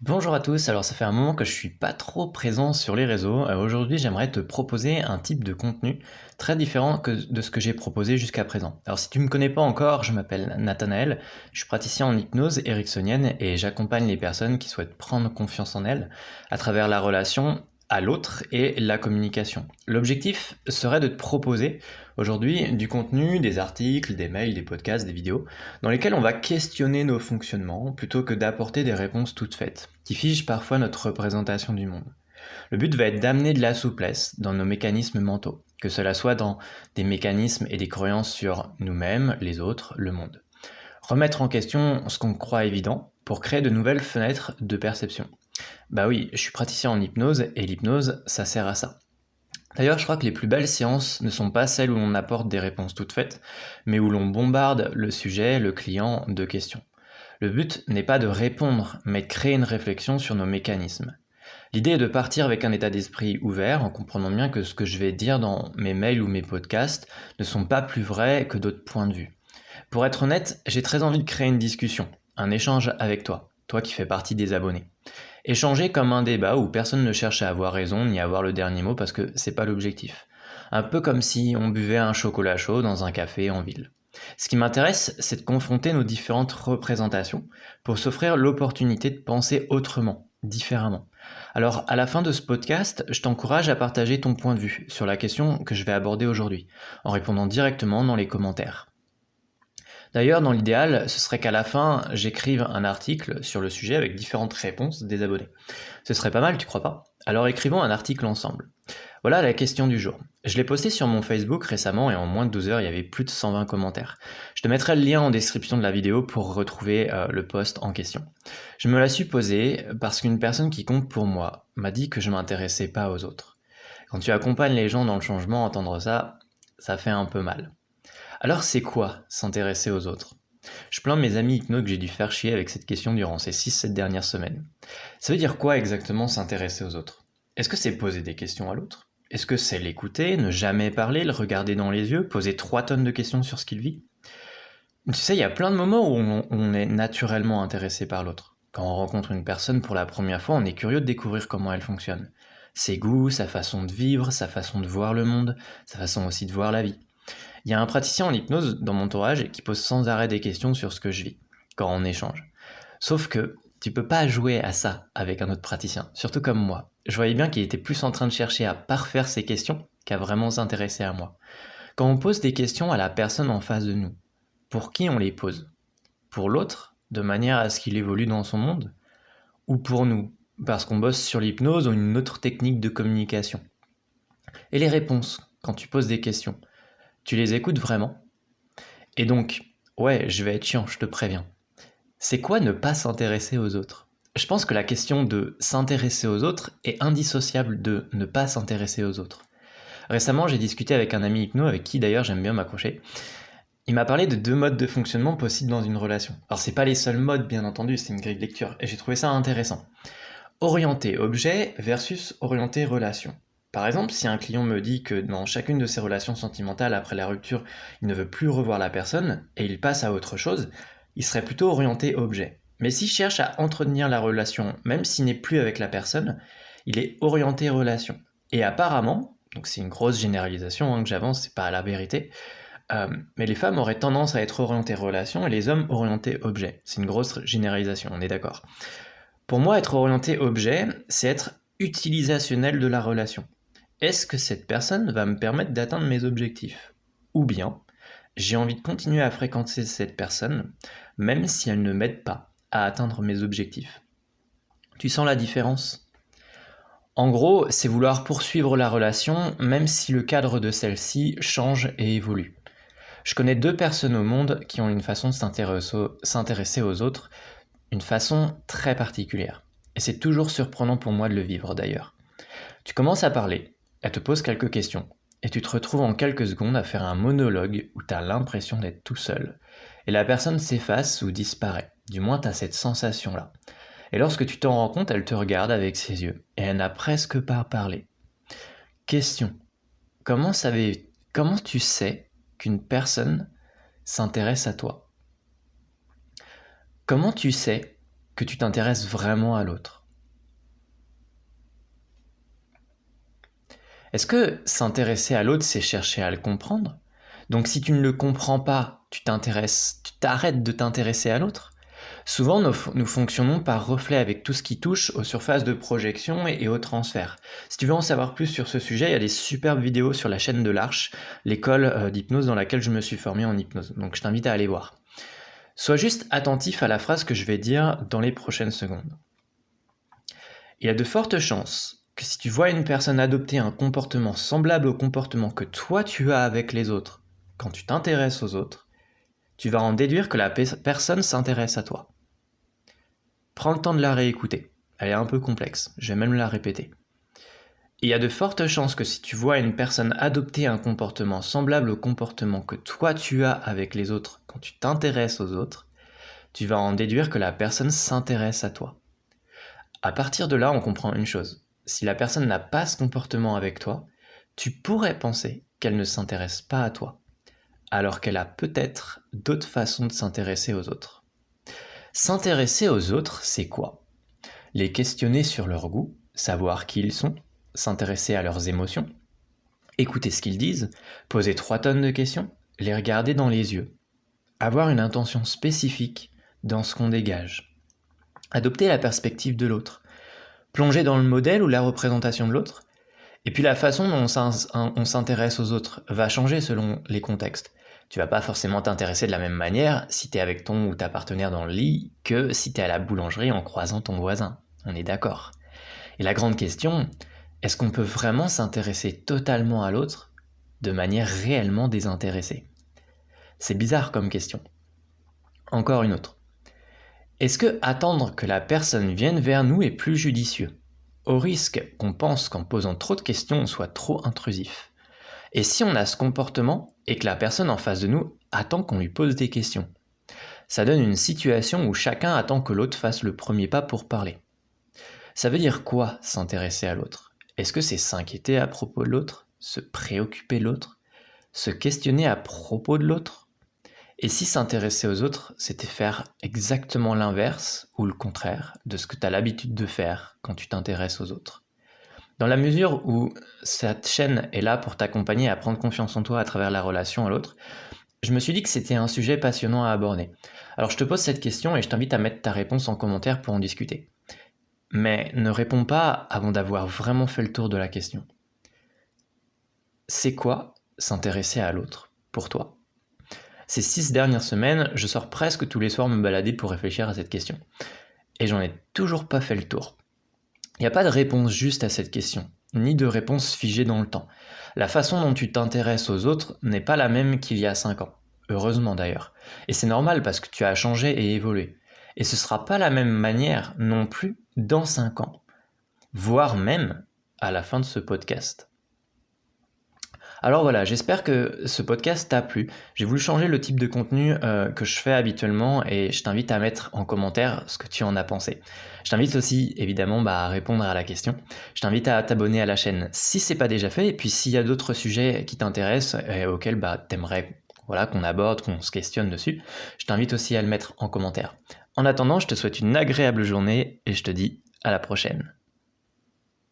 Bonjour à tous, alors ça fait un moment que je suis pas trop présent sur les réseaux. Aujourd'hui, j'aimerais te proposer un type de contenu très différent de ce que j'ai proposé jusqu'à présent. Alors si tu me connais pas encore, je m'appelle Nathanaël, je suis praticien en hypnose ericksonienne et j'accompagne les personnes qui souhaitent prendre confiance en elles à travers la relation à l'autre et la communication. L'objectif serait de te proposer aujourd'hui du contenu, des articles, des mails, des podcasts, des vidéos dans lesquels on va questionner nos fonctionnements plutôt que d'apporter des réponses toutes faites, qui figent parfois notre représentation du monde. Le but va être d'amener de la souplesse dans nos mécanismes mentaux, que cela soit dans des mécanismes et des croyances sur nous-mêmes, les autres, le monde. Remettre en question ce qu'on croit évident pour créer de nouvelles fenêtres de perception. Bah oui, je suis praticien en hypnose et l'hypnose, ça sert à ça. D'ailleurs, je crois que les plus belles séances ne sont pas celles où l'on apporte des réponses toutes faites, mais où l'on bombarde le sujet, le client, de questions. Le but n'est pas de répondre, mais de créer une réflexion sur nos mécanismes. L'idée est de partir avec un état d'esprit ouvert, en comprenant bien que ce que je vais dire dans mes mails ou mes podcasts ne sont pas plus vrais que d'autres points de vue. Pour être honnête, j'ai très envie de créer une discussion, un échange avec toi, toi qui fais partie des abonnés. Échanger comme un débat où personne ne cherche à avoir raison ni à avoir le dernier mot parce que c'est pas l'objectif. Un peu comme si on buvait un chocolat chaud dans un café en ville. Ce qui m'intéresse, c'est de confronter nos différentes représentations pour s'offrir l'opportunité de penser autrement, différemment. Alors, à la fin de ce podcast, je t'encourage à partager ton point de vue sur la question que je vais aborder aujourd'hui, en répondant directement dans les commentaires. D'ailleurs, dans l'idéal, ce serait qu'à la fin, j'écrive un article sur le sujet avec différentes réponses des abonnés. Ce serait pas mal, tu crois pas? Alors écrivons un article ensemble. Voilà la question du jour. Je l'ai posté sur mon Facebook récemment et en moins de 12 heures, il y avait plus de 120 commentaires. Je te mettrai le lien en description de la vidéo pour retrouver le post en question. Je me la suis posée parce qu'une personne qui compte pour moi m'a dit que je m'intéressais pas aux autres. Quand tu accompagnes les gens dans le changement, entendre ça, ça fait un peu mal. Alors c'est quoi s'intéresser aux autres? Je plains mes amis hypno que j'ai dû faire chier avec cette question durant ces 6-7 dernières semaines. Ça veut dire quoi exactement s'intéresser aux autres? Est-ce que c'est poser des questions à l'autre? Est-ce que c'est l'écouter, ne jamais parler, le regarder dans les yeux, poser 3 tonnes de questions sur ce qu'il vit? Tu sais, il y a plein de moments où on est naturellement intéressé par l'autre. Quand on rencontre une personne pour la première fois, on est curieux de découvrir comment elle fonctionne. Ses goûts, sa façon de vivre, sa façon de voir le monde, sa façon aussi de voir la vie. Il y a un praticien en hypnose dans mon entourage qui pose sans arrêt des questions sur ce que je vis, quand on échange. Sauf que tu peux pas jouer à ça avec un autre praticien, surtout comme moi. Je voyais bien qu'il était plus en train de chercher à parfaire ses questions qu'à vraiment s'intéresser à moi. Quand on pose des questions à la personne en face de nous, pour qui on les pose? Pour l'autre, de manière à ce qu'il évolue dans son monde? Ou pour nous, parce qu'on bosse sur l'hypnose ou une autre technique de communication? Et les réponses, quand tu poses des questions, tu les écoutes vraiment? Et donc, ouais, je vais être chiant, je te préviens. C'est quoi ne pas s'intéresser aux autres? Je pense que la question de s'intéresser aux autres est indissociable de ne pas s'intéresser aux autres. Récemment, j'ai discuté avec un ami hypno avec qui d'ailleurs j'aime bien m'accrocher. Il m'a parlé de 2 modes de fonctionnement possibles dans une relation. Alors c'est pas les seuls modes bien entendu, c'est une grille de lecture et j'ai trouvé ça intéressant. Orienté objet versus orienté relation. Par exemple, si un client me dit que dans chacune de ses relations sentimentales après la rupture, il ne veut plus revoir la personne et il passe à autre chose, il serait plutôt orienté objet. Mais s'il cherche à entretenir la relation, même s'il n'est plus avec la personne, il est orienté relation. Et apparemment, donc c'est une grosse généralisation que j'avance, c'est pas la vérité, mais les femmes auraient tendance à être orientées relation et les hommes orientés objet. C'est une grosse généralisation, on est d'accord. Pour moi, être orienté objet, c'est être utilisationnel de la relation. Est-ce que cette personne va me permettre d'atteindre mes objectifs? Ou bien, j'ai envie de continuer à fréquenter cette personne, même si elle ne m'aide pas à atteindre mes objectifs. Tu sens la différence? En gros, c'est vouloir poursuivre la relation, même si le cadre de celle-ci change et évolue. Je connais 2 personnes au monde qui ont une façon de s'intéresser aux autres, une façon très particulière. Et c'est toujours surprenant pour moi de le vivre d'ailleurs. Tu commences à parler, elle te pose quelques questions, et tu te retrouves en quelques secondes à faire un monologue où tu as l'impression d'être tout seul. Et la personne s'efface ou disparaît, du moins tu as cette sensation-là. Et lorsque tu t'en rends compte, elle te regarde avec ses yeux, et elle n'a presque pas parlé. Question. Comment tu sais qu'une personne s'intéresse à toi? Comment tu sais que tu t'intéresses vraiment à l'autre? Est-ce que s'intéresser à l'autre, c'est chercher à le comprendre? Donc si tu ne le comprends pas, tu t'arrêtes de t'intéresser à l'autre? Souvent, nous fonctionnons par reflet avec tout ce qui touche aux surfaces de projection et au transfert. Si tu veux en savoir plus sur ce sujet, il y a des superbes vidéos sur la chaîne de l'Arche, l'école d'hypnose dans laquelle je me suis formé en hypnose. Donc je t'invite à aller voir. Sois juste attentif à la phrase que je vais dire dans les prochaines secondes. Il y a de fortes chances que si tu vois une personne adopter un comportement semblable au comportement que toi tu as avec les autres, quand tu t'intéresses aux autres, tu vas en déduire que la personne s'intéresse à toi. Prends le temps de la réécouter. Elle est un peu complexe, je vais même la répéter. Il y a de fortes chances que si tu vois une personne adopter un comportement semblable au comportement que toi tu as avec les autres quand tu t'intéresses aux autres, tu vas en déduire que la personne s'intéresse à toi. À partir de là, on comprend une chose. Si la personne n'a pas ce comportement avec toi, tu pourrais penser qu'elle ne s'intéresse pas à toi, alors qu'elle a peut-être d'autres façons de s'intéresser aux autres. S'intéresser aux autres, c'est quoi? Les questionner sur leur goût, savoir qui ils sont, s'intéresser à leurs émotions, écouter ce qu'ils disent, poser 3 tonnes de questions, les regarder dans les yeux, avoir une intention spécifique dans ce qu'on dégage, adopter la perspective de l'autre, plonger dans le modèle ou la représentation de l'autre, et puis la façon dont on s'intéresse aux autres va changer selon les contextes. Tu vas pas forcément t'intéresser de la même manière si t'es avec ton ou ta partenaire dans le lit que si t'es à la boulangerie en croisant ton voisin. On est d'accord. Et la grande question, est-ce qu'on peut vraiment s'intéresser totalement à l'autre de manière réellement désintéressée? C'est bizarre comme question. Encore une autre. Est-ce que attendre que la personne vienne vers nous est plus judicieux, au risque qu'on pense qu'en posant trop de questions on soit trop intrusif? Et si on a ce comportement et que la personne en face de nous attend qu'on lui pose des questions? Ça donne une situation où chacun attend que l'autre fasse le premier pas pour parler. Ça veut dire quoi s'intéresser à l'autre? Est-ce que c'est s'inquiéter à propos de l'autre, se préoccuper de l'autre, se questionner à propos de l'autre? Et si s'intéresser aux autres, c'était faire exactement l'inverse ou le contraire de ce que tu as l'habitude de faire quand tu t'intéresses aux autres? Dans la mesure où cette chaîne est là pour t'accompagner à prendre confiance en toi à travers la relation à l'autre, je me suis dit que c'était un sujet passionnant à aborder. Alors je te pose cette question et je t'invite à mettre ta réponse en commentaire pour en discuter. Mais ne réponds pas avant d'avoir vraiment fait le tour de la question. C'est quoi s'intéresser à l'autre pour toi? Ces 6 dernières semaines, je sors presque tous les soirs me balader pour réfléchir à cette question. Et j'en ai toujours pas fait le tour. Il n'y a pas de réponse juste à cette question, ni de réponse figée dans le temps. La façon dont tu t'intéresses aux autres n'est pas la même qu'il y a 5 ans. Heureusement d'ailleurs. Et c'est normal parce que tu as changé et évolué. Et ce sera pas la même manière non plus dans 5 ans. Voire même à la fin de ce podcast. Alors voilà, j'espère que ce podcast t'a plu. J'ai voulu changer le type de contenu que je fais habituellement et je t'invite à mettre en commentaire ce que tu en as pensé. Je t'invite aussi évidemment à répondre à la question. Je t'invite à t'abonner à la chaîne si c'est pas déjà fait et puis s'il y a d'autres sujets qui t'intéressent et auxquels t'aimerais qu'on aborde, qu'on se questionne dessus, je t'invite aussi à le mettre en commentaire. En attendant, je te souhaite une agréable journée et je te dis à la prochaine.